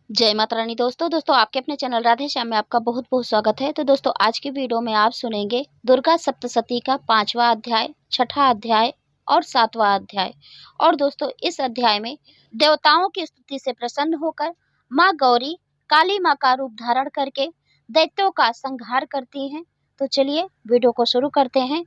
जय माता रानी। दोस्तों आपके अपने चैनल राधे श्याम में आपका बहुत बहुत स्वागत है। तो दोस्तों आज की वीडियो में आप सुनेंगे दुर्गा सप्तशती का 5वां अध्याय, 6ठा अध्याय और 7वां अध्याय। और दोस्तों इस अध्याय में देवताओं की स्तुति से प्रसन्न होकर माँ गौरी काली माँ का रूप धारण करके दैत्यों का संहार करती हैं। तो चलिए वीडियो को शुरू करते हैं।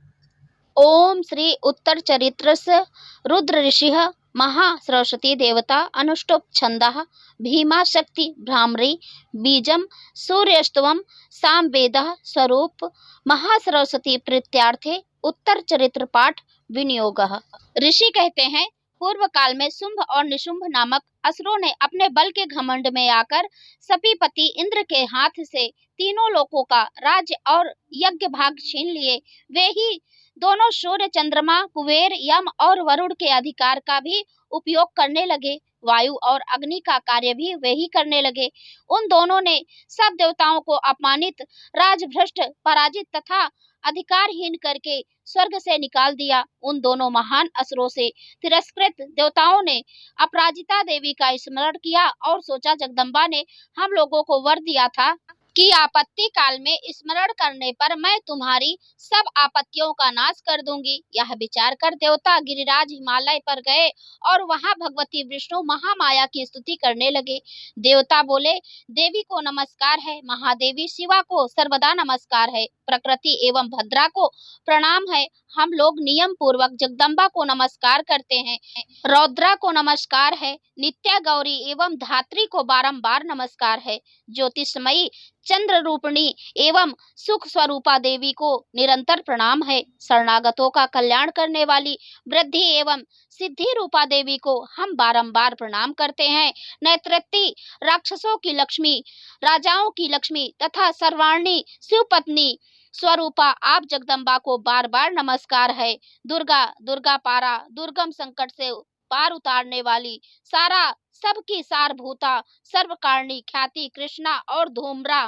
ओम श्री उत्तर चरित्रस्य रुद्र ऋषिः महासरस्वती देवता अनुष्टुप छंदः भीमा शक्ति भ्रामरी बीजम सूर्यस्तवम सामवेदः स्वरूप महासरस्वती प्रीत्यार्थे उत्तर चरित्र पाठ विनियोगः। ऋषि कहते हैं, पूर्व काल में शुंभ और निशुंभ नामक असुरों ने अपने बल के घमंड में आकर सपीपति इंद्र के हाथ से तीनों लोकों का राज्य और यज्ञ भाग छीन लिए। वे ही दोनों सूर्य, चंद्रमा, कुबेर, यम और वरुण के अधिकार का भी उपयोग करने लगे। वायु और अग्नि का कार्य भी वे ही करने लगे। उन दोनों ने सब देवताओं को अपमानित, राजभ्रष्ट, पराजित तथा अधिकारहीन करके स्वर्ग से निकाल दिया। उन दोनों महान असुरों से तिरस्कृत देवताओं ने अपराजिता देवी का स्मरण किया और सोचा, जगदम्बा ने हम लोगों को वर दिया था कि आपत्ति काल में स्मरण करने पर मैं तुम्हारी सब आपत्तियों का नाश कर दूंगी। यह विचार कर देवता गिरिराज हिमालय पर गए और वहां भगवती विष्णु महामाया की स्तुति करने लगे। देवता बोले, देवी को नमस्कार है, महादेवी शिवा को सर्वदा नमस्कार है, प्रकृति एवं भद्रा को प्रणाम है। हम लोग नियम पूर्वक जगदम्बा को नमस्कार करते हैं। रौद्रा को नमस्कार है, नित्या गौरी एवं धात्री को बारंबार नमस्कार है। ज्योतिषमयी चंद्र रूपिणी एवं सुख स्वरूपा देवी को निरंतर प्रणाम है। शरणागतों का कल्याण करने वाली वृद्धि एवं सिद्धि रूपा देवी को हम बारंबार प्रणाम करते हैं। नेत्रत्ती राक्षसों की लक्ष्मी, राजाओं की लक्ष्मी तथा सर्वाणी शिवपत्नी स्वरूपा आप जगदम्बा को बार बार नमस्कार है। दुर्गा, दुर्गा पारा, दुर्गम संकट से पार उतारने वाली, सारा सबकी सारभूता, सर्वकारणी ख्याति कृष्णा और धूम्रा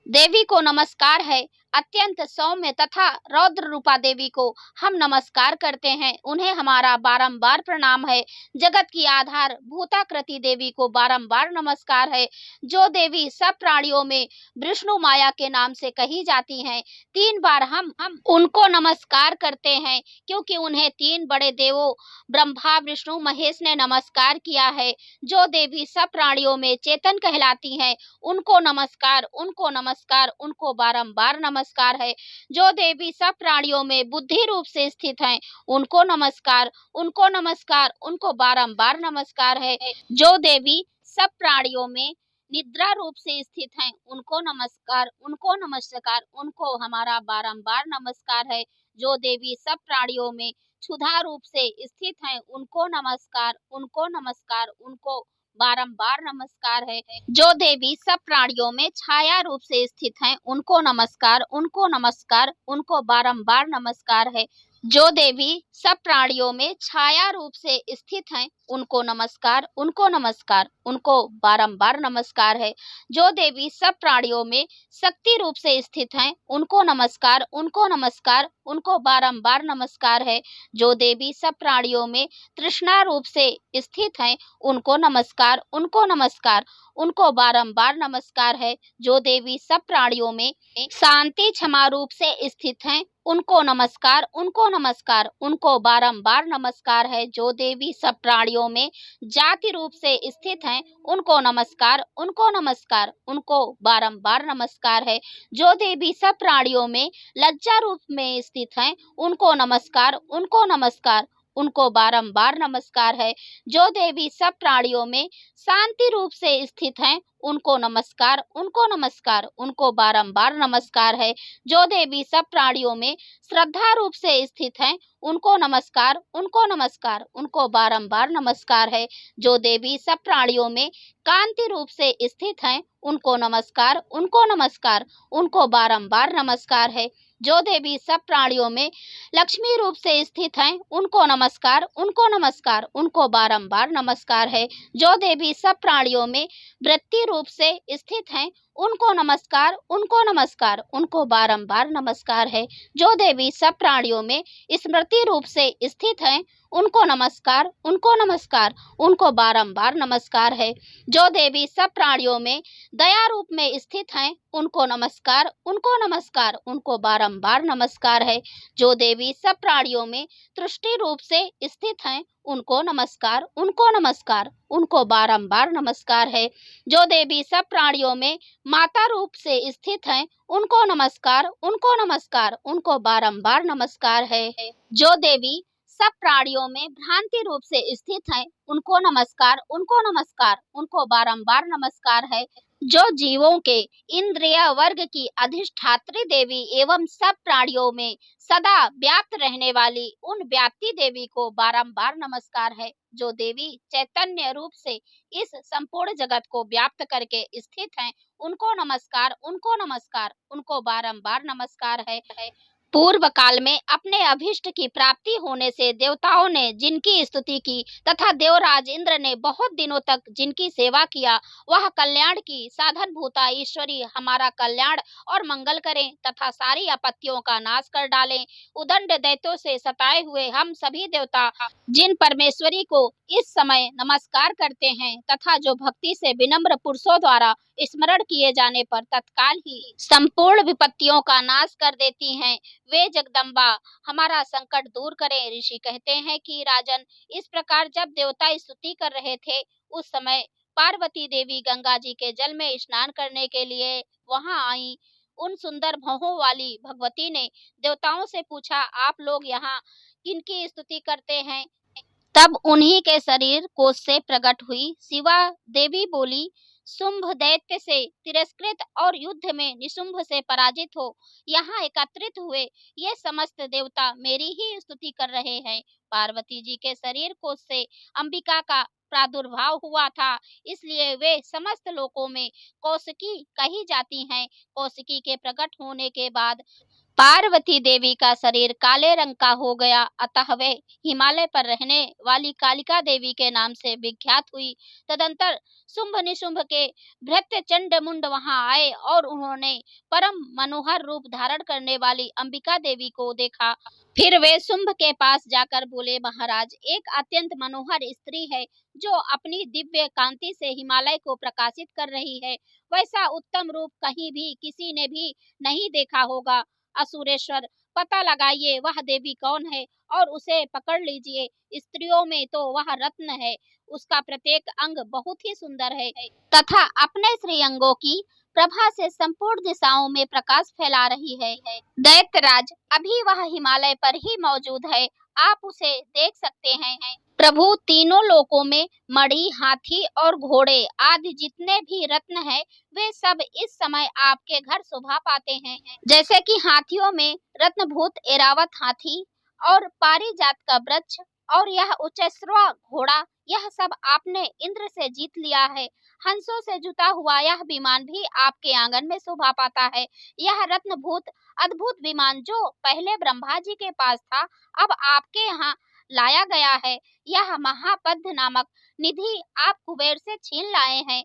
देवी को नमस्कार है। अत्यंत सौम्य तथा रौद्र रूपा देवी को हम नमस्कार करते हैं, उन्हें हमारा बारंबार प्रणाम है। जगत की आधार भूताकृति देवी को बारंबार नमस्कार है। जो देवी सब प्राणियों में विष्णु माया के नाम से कही जाती हैं, 3 बार हम उनको नमस्कार करते हैं, क्योंकि उन्हें 3 बड़े देवों ब्रह्मा विष्णु महेश ने नमस्कार किया है। जो देवी सब प्राणियों में चेतन कहलाती हैं, उनको नमस्कार, उनको नमस्कार, उनको बारंबार नमस्कार है। जो देवी सब प्राणियों में बुद्धि रूप से स्थित हैं, उनको नमस्कार, उनको नमस्कार, उनको बारंबार नमस्कार है। जो देवी सब प्राणियों में निद्रा रूप से स्थित हैं, उनको नमस्कार, उनको नमस्कार, उनको हमारा बारंबार नमस्कार है। जो देवी सब प्राणियों में क्षुधा रूप से स्थित हैं, उनको नमस्कार, उनको नमस्कार, उनको बारंबार नमस्कार है। जो देवी सब प्राणियों में छाया रूप से स्थित हैं, उनको नमस्कार, उनको नमस्कार, उनको बारंबार नमस्कार है। जो देवी सब प्राणियों में छाया रूप से स्थित हैं, उनको नमस्कार, उनको नमस्कार, उनको बारंबार नमस्कार है। जो देवी सब प्राणियों में शक्ति रूप से स्थित हैं, उनको नमस्कार, उनको नमस्कार, उनको बारंबार नमस्कार है। जो देवी सब प्राणियों में तृष्णा रूप से स्थित हैं, उनको नमस्कार, उनको नमस्कार, उनको बारंबार नमस्कार है। जो देवी सब प्राणियों में शांति क्षमा रूप से स्थित हैं, उनको नमस्कार, उनको नमस्कार, उनको बारंबार नमस्कार है। जो देवी सब प्राणियों में जाति रूप से स्थित हैं, उनको नमस्कार, उनको नमस्कार, उनको बारंबार नमस्कार है। जो देवी सब प्राणियों में लज्जा रूप में स्थित हैं, उनको नमस्कार, उनको नमस्कार, उनको बारंबार नमस्कार है। जो देवी सब प्राणियों में शांति रूप से स्थित हैं, उनको नमस्कार, उनको नमस्कार, उनको बारंबार नमस्कार है। जो देवी सब प्राणियों में श्रद्धा रूप से स्थित हैं, उनको नमस्कार, उनको नमस्कार, उनको बारंबार नमस्कार है। जो देवी सब प्राणियों में कांति रूप से स्थित हैं, उनको नमस्कार, उनको नमस्कार, उनको बारंबार नमस्कार है। जो देवी सब प्राणियों में लक्ष्मी रूप से स्थित हैं, उनको नमस्कार, उनको नमस्कार, उनको बारंबार नमस्कार है। जो देवी सब प्राणियों में वृत्ति रूप से स्थित हैं, उनको नमस्कार, उनको नमस्कार, उनको बारंबार नमस्कार है। जो देवी सब प्राणियों में स्मृति रूप से स्थित हैं, उनको नमस्कार, उनको नमस्कार, उनको बारंबार नमस्कार है। जो देवी सब प्राणियों में दया रूप में स्थित हैं, उनको नमस्कार, उनको नमस्कार, उनको बारंबार नमस्कार है। जो देवी सब प्राणियों में तुष्टि रूप से स्थित हैं, उनको नमस्कार, उनको नमस्कार, उनको बारंबार नमस्कार है। जो देवी सब प्राणियों में माता रूप से स्थित हैं, उनको नमस्कार, उनको नमस्कार, उनको बारंबार नमस्कार है। जो देवी सब प्राणियों में भ्रांति रूप से स्थित हैं, उनको नमस्कार, उनको नमस्कार, उनको बारंबार नमस्कार है। जो जीवों के इंद्रिय वर्ग की अधिष्ठात्री देवी एवं सब प्राणियों में सदा व्याप्त रहने वाली उन व्याप्ति देवी को बारंबार नमस्कार है। जो देवी चैतन्य रूप से इस संपूर्ण जगत को व्याप्त करके स्थित हैं, उनको नमस्कार, उनको नमस्कार, उनको बारंबार नमस्कार है। पूर्व काल में अपने अभिष्ट की प्राप्ति होने से देवताओं ने जिनकी स्तुति की तथा देवराज इंद्र ने बहुत दिनों तक जिनकी सेवा किया, वह कल्याण की साधन भूता ईश्वरी हमारा कल्याण और मंगल करें तथा सारी आपत्तियों का नाश कर डालें। उदंड दैत्यों से सताए हुए हम सभी देवता जिन परमेश्वरी को इस समय नमस्कार करते हैं तथा जो भक्ति से विनम्र पुरुषों द्वारा स्मरण किए जाने पर तत्काल ही संपूर्ण विपत्तियों का नाश कर देती हैं, वे जगदम्बा हमारा संकट दूर करें। ऋषि कहते हैं कि राजन, इस प्रकार जब देवता स्तुति कर रहे थे, उस समय पार्वती देवी गंगा जी के जल में स्नान करने के लिए वहां आई। उन सुंदर भौहों वाली भगवती ने देवताओं से पूछा, आप लोग यहाँ किनकी स्तुति करते हैं? तब उन्हीं के शरीर कोष से प्रकट हुई शिवा देवी बोली, शुंभ दैत्य से तिरस्कृत और युद्ध में निशुंभ से पराजित हो यहाँ एकत्रित हुए ये समस्त देवता मेरी ही स्तुति कर रहे हैं। पार्वती जी के शरीर कोष से अंबिका का प्रादुर्भाव हुआ था, इसलिए वे समस्त लोकों में कौशिकी कही जाती हैं। कौशिकी के प्रकट होने के बाद पार्वती देवी का शरीर काले रंग का हो गया, अतः वे हिमालय पर रहने वाली कालिका देवी के नाम से विख्यात हुई। तदंतर शुंभ निशुंभ के भृत्य चंड मुंड वहां आए और उन्होंने परम मनोहर रूप धारण करने वाली अंबिका देवी को देखा। फिर वे शुंभ के पास जाकर बोले, महाराज, एक अत्यंत मनोहर स्त्री है जो अपनी दिव्य कांति से हिमालय को प्रकाशित कर रही है। वैसा उत्तम रूप कहीं भी किसी ने भी नहीं देखा होगा। असुरेश्वर, पता लगाइए वह देवी कौन है और उसे पकड़ लीजिए। स्त्रियों में तो वह रत्न है, उसका प्रत्येक अंग बहुत ही सुंदर है तथा अपने श्रीअंगों की प्रभा से संपूर्ण दिशाओं में प्रकाश फैला रही है। दैत्यराज, अभी वह हिमालय पर ही मौजूद है, आप उसे देख सकते हैं। प्रभु, तीनों लोकों में मणि, हाथी और घोड़े आदि जितने भी रत्न हैं, वे सब इस समय आपके घर शोभा पाते हैं। जैसे कि हाथियों में रत्नभूत एरावत हाथी और पारिजात का वृक्ष और यह उच्चैश्रवा घोड़ा, यह सब आपने इंद्र से जीत लिया है। हंसों से जुता हुआ यह विमान भी आपके आंगन में शोभा पाता है। यह रत्नभूत अद्भुत विमान जो पहले ब्रह्मा जी के पास था, अब आपके यहाँ लाया गया है। यह महापद्म नामक निधि आप कुबेर से छीन लाए हैं।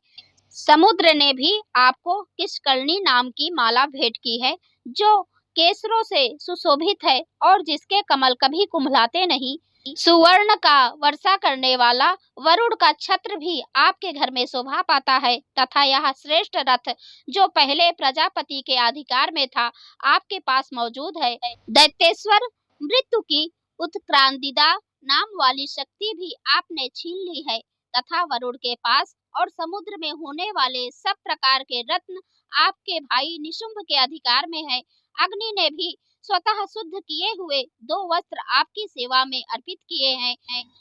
समुद्र ने भी आपको किष्करणी नाम की माला भेंट की है, जो केसरों से सुशोभित है और जिसके कमल कभी कुम्भलाते नहीं। सुवर्ण का वर्षा करने वाला वरुण का छत्र भी आपके घर में शोभा पाता है तथा यह श्रेष्ठ रथ जो पहले प्रजापति के अधिकार में था, आपके पास मौजूद है। दैत्येश्वर, मृत्यु की उत्क्रांतिदा नाम वाली शक्ति भी आपने छीन ली है तथा वरुण के पास और समुद्र में होने वाले सब प्रकार के रत्न आपके भाई निशुंभ के अधिकार में है। अग्नि ने भी स्वतः शुद्ध किए हुए 2 वस्त्र आपकी सेवा में अर्पित किए हैं।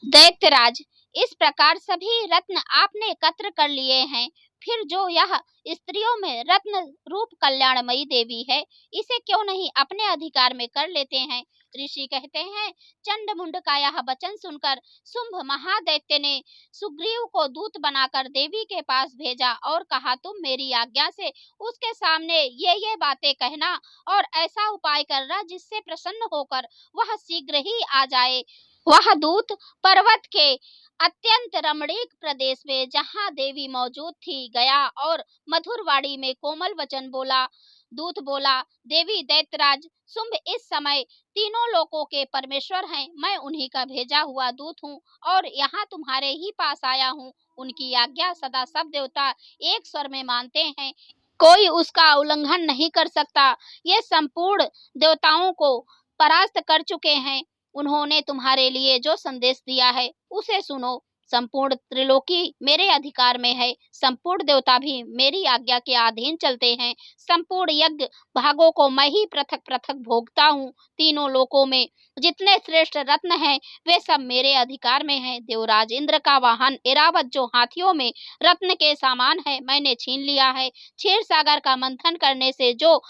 दैत्यराज, इस प्रकार सभी रत्न आपने एकत्र कर लिए हैं, फिर जो यह स्त्रियों में रत्न रूप कल्याणमयी देवी है, इसे क्यों नहीं अपने अधिकार में कर लेते हैं? ऋषि कहते हैं, चंड मुंड का यह वचन सुनकर शुंभ महादैत्य ने सुग्रीव को दूत बनाकर देवी के पास भेजा और कहा, तुम मेरी आज्ञा से उसके सामने ये बातें कहना और ऐसा उपाय करना जिससे प्रसन्न होकर वह शीघ्र ही आ जाए। वह दूत पर्वत के अत्यंत रमणीक प्रदेश में जहाँ देवी मौजूद थी गया और मधुर वाणी में कोमल वचन बोला। दूत बोला, देवी दैत्यराज शुंभ इस समय तीनों लोकों के परमेश्वर हैं। मैं उन्हीं का भेजा हुआ दूत हूँ और यहाँ तुम्हारे ही पास आया हूँ। उनकी आज्ञा सदा सब देवता एक स्वर में मानते हैं, कोई उसका उल्लंघन नहीं कर सकता। ये संपूर्ण देवताओं को परास्त कर चुके हैं। उन्होंने तुम्हारे लिए जो संदेश दिया है उसे सुनो। संपूर्ण त्रिलोकी मेरे अधिकार में है। संपूर्ण देवता भी मेरी आज्ञा के अधीन चलते हैं। संपूर्ण यज्ञ भागों को मैं ही पृथक पृथक भोगता हूँ। तीनों लोकों में जितने श्रेष्ठ रत्न हैं वे सब मेरे अधिकार में हैं। देवराज इंद्र का वाहन ऐरावत जो हाथियों में रत्न के समान है मैंने छीन लिया है। क्षीर सागर का मंथन करने से जो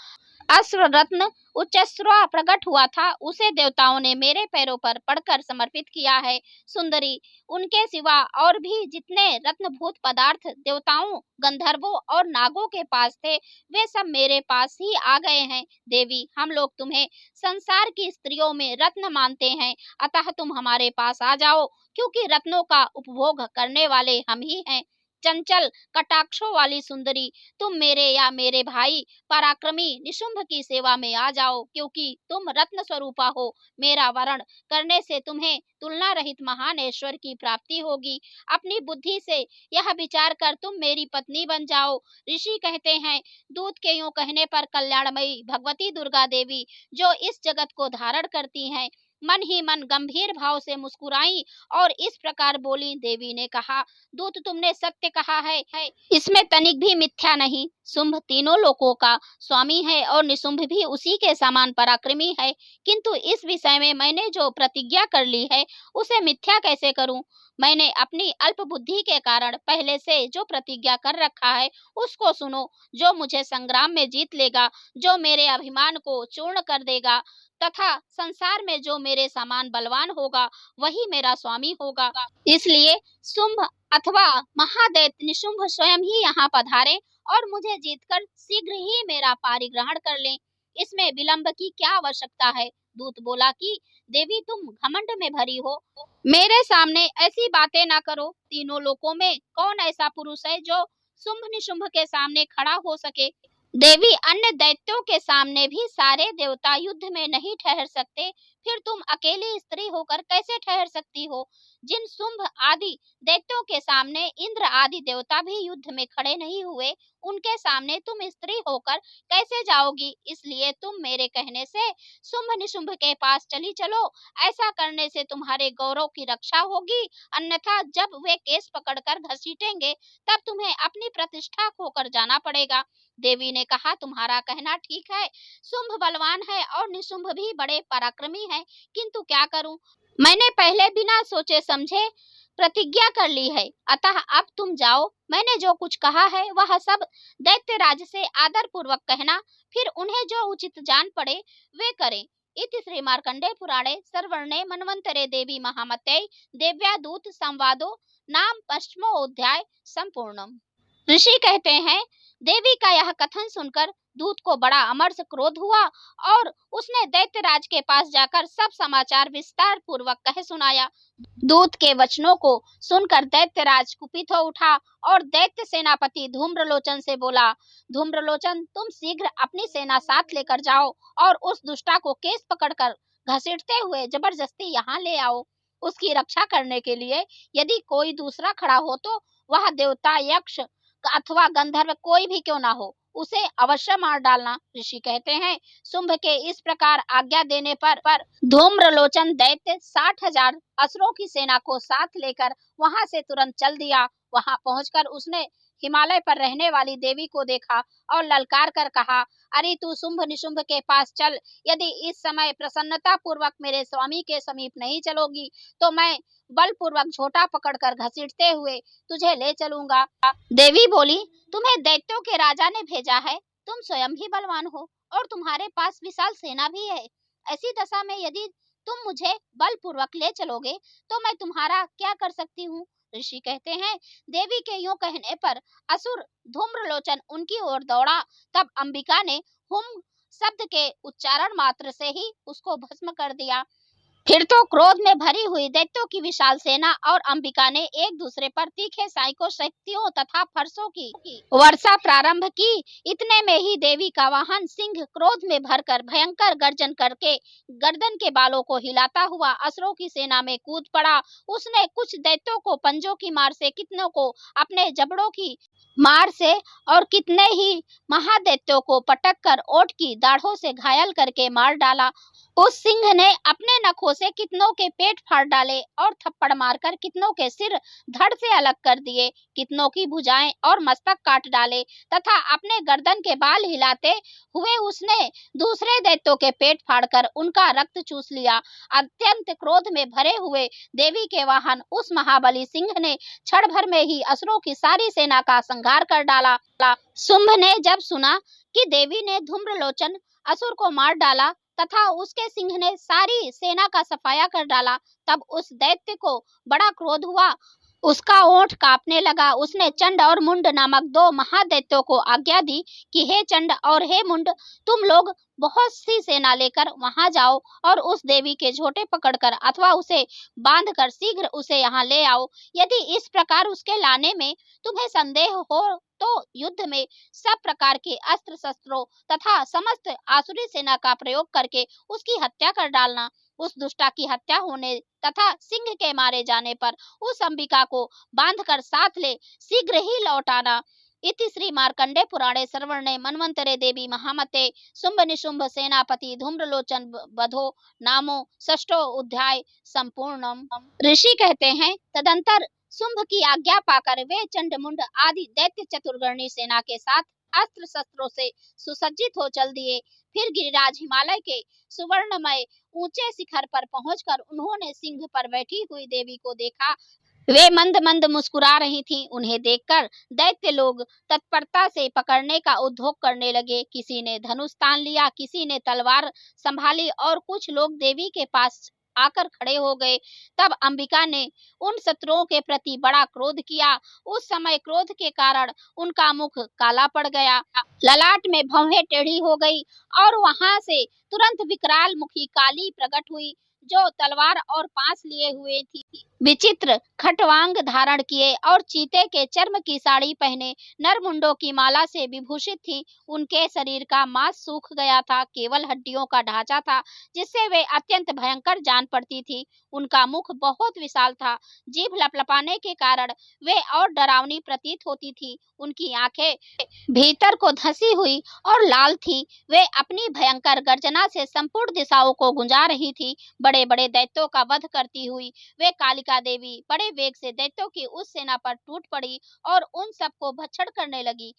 अश्व रत्न उच्चस्व प्रकट हुआ था उसे देवताओं ने मेरे पैरों पर पड़कर समर्पित किया है। सुंदरी, उनके सिवा और भी जितने रत्नभूत पदार्थ देवताओं, गंधर्वों और नागों के पास थे वे सब मेरे पास ही आ गए हैं। देवी, हम लोग तुम्हें संसार की स्त्रियों में रत्न मानते हैं, अतः तुम हमारे पास आ जाओ, क्योंकि रत्नों का उपभोग करने वाले हम ही हैं। चंचल कटाक्षों वाली सुंदरी, तुम मेरे या मेरे भाई पराक्रमी निशुंभ की सेवा में आ जाओ, क्योंकि तुम रत्न स्वरूपा हो। मेरा वरण करने से तुम्हें तुलना रहित महान ऐश्वर्य की प्राप्ति होगी। अपनी बुद्धि से यह विचार कर तुम मेरी पत्नी बन जाओ। ऋषि कहते हैं, दूत के यूं कहने पर कल्याणमयी भगवती दुर्गा देवी जो इस जगत को धारण करती हैं मन ही मन गंभीर भाव से मुस्कुराई और इस प्रकार बोली। देवी ने कहा, दूत तुमने सत्य कहा है, इसमें तनिक भी मिथ्या नहीं। शुंभ तीनों लोकों का स्वामी है और निशुंभ भी उसी के समान पराक्रमी है, किंतु इस विषय में मैंने जो प्रतिज्ञा कर ली है उसे मिथ्या कैसे करूं। मैंने अपनी अल्प बुद्धि के कारण पहले से जो प्रतिज्ञा कर रखा है उसको सुनो। जो मुझे संग्राम में जीत लेगा, जो मेरे अभिमान को चूर्ण कर देगा तथा संसार में जो मेरे समान बलवान होगा वही मेरा स्वामी होगा। इसलिए शुंभ अथवा महादैत्य निशुंभ स्वयं ही यहाँ पधारे और मुझे जीतकर शीघ्र ही मेरा पारिग्रहण कर लें। इसमें विलंब की क्या आवश्यकता है। दूत बोला कि देवी तुम घमंड में भरी हो, मेरे सामने ऐसी बातें ना करो। तीनों लोकों में कौन ऐसा पुरुष है जो शुंभ निशुंभ के सामने खड़ा हो सके। देवी, अन्य दैत्यों के सामने भी सारे देवता युद्ध में नहीं ठहर सकते, फिर तुम अकेली स्त्री होकर कैसे ठहर सकती हो। जिन शुंभ आदि दैत्यों के सामने इंद्र आदि देवता भी युद्ध में खड़े नहीं हुए, उनके सामने तुम स्त्री होकर कैसे जाओगी। इसलिए तुम मेरे कहने से शुंभ निशुंभ के पास चली चलो। ऐसा करने से तुम्हारे गौरव की रक्षा होगी, अन्यथा जब वे केस पकड़कर घसीटेंगे तब तुम्हें अपनी प्रतिष्ठा खोकर जाना पड़ेगा। देवी ने कहा, तुम्हारा कहना ठीक है। शुंभ बलवान है और निशुंभ भी बड़े पराक्रमी है, किंतु क्या करूं। मैंने पहले बिना सोचे समझे प्रतिज्ञा कर ली है, अतः अब तुम जाओ। मैंने जो कुछ कहा है वह सब दैत्यराज से आदर पूर्वक कहना, फिर उन्हें जो उचित जान पड़े वे करें। इति श्री मार्कंडेय पुराणे सर्वर्णे मनवंतरे देवी महामते देव्या दूत संवादो नाम पश्चिमोध्याय संपूर्णम। ऋषि कहते हैं, देवी का यह कथन सुनकर दूत को बड़ा अमरस क्रोध हुआ और उसने दैत्यराज के पास जाकर सब समाचार विस्तार पूर्वक कह सुनाया। दूत के वचनों को सुनकर दैत्यराज कुपित हो उठा और दैत्य सेनापति धूम्रलोचन से बोला, धूम्रलोचन तुम शीघ्र अपनी सेना साथ लेकर जाओ और उस दुष्टा को केस पकड़कर घसीटते हुए जबरदस्ती यहाँ ले आओ। उसकी रक्षा करने के लिए यदि कोई दूसरा खड़ा हो तो वह देवता, यक्ष अथवा गंधर्व कोई भी क्यों ना हो, उसे अवश्य मार डालना। ऋषि कहते हैं, शुंभ के इस प्रकार आज्ञा देने पर धूम्रलोचन दैत्य 60,000 असुरों की सेना को साथ लेकर वहां से तुरंत चल दिया। वहां पहुंचकर उसने हिमालय पर रहने वाली देवी को देखा और ललकार कर कहा, अरे तू शुंभ निशुंभ के पास चल। यदि इस समय प्रसन्नता पूर्वक मेरे स्वामी के समीप नहीं चलोगी तो मैं बलपूर्वक झोटा पकड़कर घसीटते हुए तुझे ले चलूंगा। देवी बोली, तुम्हें दैत्यों के राजा ने भेजा है, तुम स्वयं ही बलवान हो और तुम्हारे पास विशाल सेना भी है। ऐसी दशा में यदि तुम मुझे बलपूर्वक ले चलोगे तो मैं तुम्हारा क्या कर सकती हूँ। ऋषि कहते हैं, देवी के यूं कहने पर असुर धूम्रलोचन उनकी ओर दौड़ा। तब अंबिका ने हुम शब्द के उच्चारण मात्र से ही उसको भस्म कर दिया। फिर तो क्रोध में भरी हुई दैत्यों की विशाल सेना और अंबिका ने एक दूसरे पर तीखे साइको शक्तियों तथा फरसों की वर्षा प्रारंभ की। इतने में ही देवी का वाहन सिंह क्रोध में भरकर भयंकर गर्जन करके गर्दन के बालों को हिलाता हुआ असुरों की सेना में कूद पड़ा। उसने कुछ दैत्यों को पंजों की मार से, कितनों को अपने जबड़ों की मार से और कितने ही महादैत्यों को पटक कर ओठ की दाढ़ों से घायल करके मार डाला। उस सिंह ने अपने नखों से कितनों के पेट फाड़ डाले और थप्पड़ मारकर कितनों के सिर धड़ से अलग कर दिए, कितनों की भुजाएं और मस्तक काट डाले तथा अपने गर्दन के बाल हिलाते हुए उसने दूसरे दैत्यों के पेट फाड़कर उनका रक्त चूस लिया। अत्यंत क्रोध में भरे हुए देवी के वाहन उस महाबली सिंह ने क्षण भर में ही असुरों की सारी सेना का संहार कर डाला। शुंभ ने जब सुना कि देवी ने धूम्रलोचन असुर को मार डाला तथा उसके सिंह ने सारी सेना का सफाया कर डाला, तब उस दैत्य को बड़ा क्रोध हुआ। उसका ओंठ कांपने लगा। उसने चंड और मुंड नामक दो महादैत्यों को आज्ञा दी कि हे चंड और हे मुंड, तुम लोग बहुत सी सेना लेकर वहां जाओ और उस देवी के झोटे पकड़कर अथवा उसे बांधकर शीघ्र उसे यहाँ ले आओ। यदि इस प्रकार उसके लाने में तुम्हें संदेह हो तो युद्ध में सब प्रकार के अस्त्र शस्त्रों तथा समस्त आसुरी सेना का प्रयोग करके उसकी हत्या कर डालना। उस दुष्टा की हत्या होने तथा सिंह के मारे जाने पर उस अंबिका को बांधकर साथ ले शीघ्र ही लौट आना। इति श्री मार्कंडे पुराणे सर्वणे मन्वंतरे देवी महामते शुंभ निशुंभ सेनापति धूम्रलोचन बधो नामो षष्ठो अध्याय संपूर्णम। ऋषि कहते हैं, तदंतर शुंभ की आज्ञा पाकर वे चंड मुंड आदि दैत्य चतुर्गर्णी सेना के साथ अस्त्र शस्त्रों से सुसज्जित हो चल दिए। फिर गिरिराज हिमालय के सुवर्णमय ऊंचे शिखर पर पहुंचकर उन्होंने सिंह पर बैठी हुई देवी को देखा। वे मंद मंद मुस्कुरा रही थीं। उन्हें देखकर दैत्य लोग तत्परता से पकड़ने का उद्योग करने लगे। किसी ने धनुष तान लिया, किसी ने तलवार संभाली और कुछ लोग देवी के पास आकर खड़े हो गए। तब अंबिका ने उन शत्रुओं के प्रति बड़ा क्रोध किया। उस समय क्रोध के कारण उनका मुख काला पड़ गया, ललाट में भौहें टेढ़ी हो गई और वहां से तुरंत विकराल मुखी काली प्रकट हुई, जो तलवार और पास लिए हुए थी। विचित्र खटवांग धारण किए और चीते के चर्म की साड़ी पहने नरमुंडों की माला से विभूषित थी। उनके शरीर का मांस सूख गया था, केवल हड्डियों का ढांचा था जिससे वे अत्यंत भयंकर जान पड़ती थी। उनका मुख बहुत विशाल था, जीभ लपलपाने के कारण वे और डरावनी प्रतीत होती थी। उनकी आंखें भीतर को धंसी हुई और लाल थी। वे अपनी भयंकर गर्जना से संपूर्ण दिशाओं को गुंजा रही थी। बड़े बड़े दैत्यों का वध करती हुई वे कालिका देवी बड़े वेग से दैत्यों की उस सेना पर टूट पड़ी और उन सबको भक्षण करने लगी।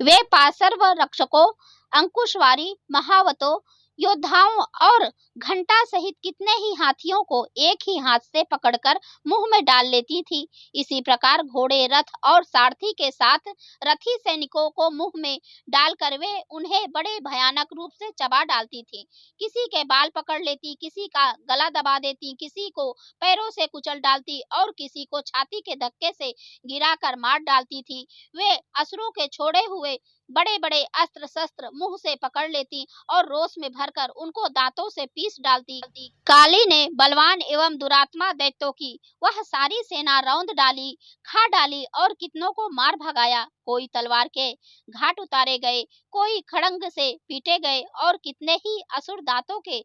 वे पार्श्व रक्षकों, अंकुशवारी, महावतों, योद्धाओं और घंटा सहित कितने ही हाथियों को एक ही हाथ से पकड़कर मुंह में डाल लेती थी। इसी प्रकार घोड़े, रथ और सारथी के साथ रथी सैनिकों को मुंह में डालकर वे उन्हें बड़े भयानक रूप से चबा डालती थी। किसी के बाल पकड़ लेती, किसी का गला दबा देती, किसी को पैरों से कुचल डालती और किसी को छाती के धक्के से गिराकर मार डालती थी। वे असुरों के छोड़े हुए बड़े बड़े अस्त्र शस्त्र मुंह से पकड़ लेती और रोष में भरकर उनको दांतों से पीस डालती। काली ने बलवान एवं दुरात्मा दैत्यों की वह सारी सेना रौंद डाली, खा डाली और कितनों को मार भगाया। कोई तलवार के घाट उतारे गए, कोई खड़ंग से पीटे गए और कितने ही असुर दांतों के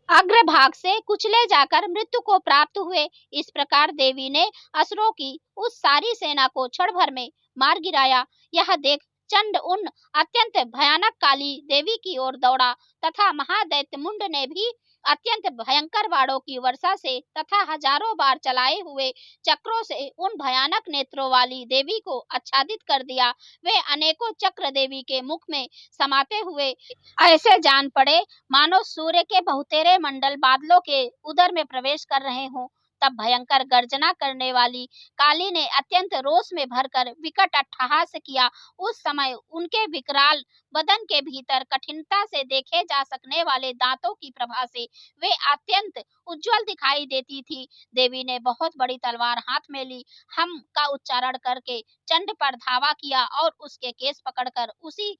अग्रभाग से कुचले जाकर मृत्यु को प्राप्त हुए। इस प्रकार देवी ने असुरों की उस सारी सेना को क्षण भर में मार गिराया। यह देख चंड उन अत्यंत भयानक काली देवी की ओर दौड़ा तथा महादैत्य मुंड ने भी अत्यंत भयंकर बाणों की वर्षा से तथा हजारों बार चलाए हुए चक्रों से उन भयानक नेत्रों वाली देवी को आच्छादित कर दिया। वे अनेकों चक्र देवी के मुख में समाते हुए ऐसे जान पड़े मानो सूर्य के बहुतेरे मंडल बादलों के उदर में प्रवेश कर रहे हों। तब भयंकर गर्जना करने वाली काली ने अत्यंत रोष में भरकर विकट अट्टहास किया। उस समय उनके विकराल बदन के भीतर कठिनता से देखे जा सकने वाले दांतों की प्रभा से वे अत्यंत उज्जवल दिखाई देती थी। देवी ने बहुत बड़ी तलवार हाथ में ली, हम का उच्चारण करके चंड पर धावा किया और उसके केस पकड़कर उसी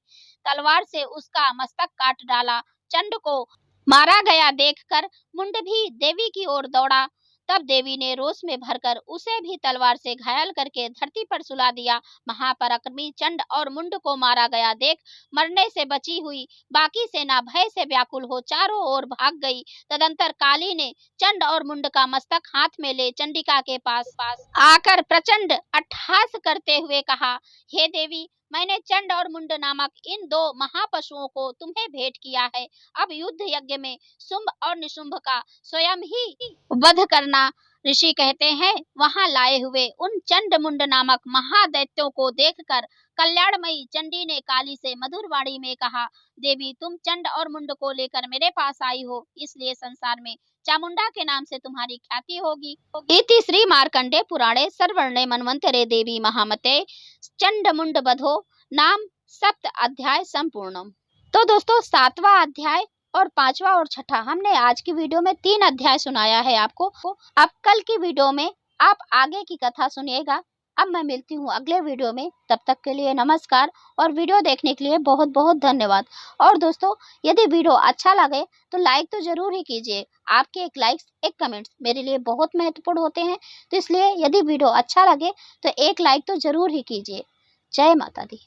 तलवार से उसका मस्तक काट डाला। चंड को मारा गया देखकर मुंड भी देवी की ओर दौड़ा। तब देवी ने रोष में भरकर उसे भी तलवार से घायल करके धरती पर सुला दिया। महापराक्रमी चंड और मुंड को मारा गया देख मरने से बची हुई बाकी सेना भय से व्याकुल हो चारों ओर भाग गई। तदंतर काली ने चंड और मुंड का मस्तक हाथ में ले चंडिका के पास आकर प्रचंड अट्टहास करते हुए कहा, हे देवी, मैंने चंड और मुंड नामक इन दो महापशुओं को तुम्हें भेंट किया है। अब युद्ध यज्ञ में शुंभ और निशुंभ का स्वयं ही वध करना। ऋषि कहते हैं, वहां लाए हुए उन चंड मुंड नामक महादैत्यों को देखकर कल्याणमयी चंडी ने काली से मधुर वाणी में कहा, देवी, तुम चंड और मुंड को लेकर मेरे पास आई हो, इसलिए संसार में चामुंडा के नाम से तुम्हारी ख्याति होगी। इति श्री मार्कंडे पुराणे सर्वर्णे मन्वंतरे देवी महामते चंड मुंड वधो नाम सप्त अध्याय संपूर्णम। तो दोस्तों 7वां अध्याय और 5वां और 6ठा हमने आज की वीडियो में 3 अध्याय सुनाया है आपको। अब कल की वीडियो में आप आगे की कथा सुनिएगा। अब मैं मिलती हूँ अगले वीडियो में, तब तक के लिए नमस्कार और वीडियो देखने के लिए बहुत बहुत धन्यवाद। और दोस्तों यदि वीडियो अच्छा लगे तो लाइक तो जरूर ही कीजिए। आपके एक लाइक्स एक कमेंट्स मेरे लिए बहुत महत्वपूर्ण होते हैं, तो इसलिए यदि वीडियो अच्छा लगे तो एक लाइक तो जरूर ही कीजिए। जय माता दी।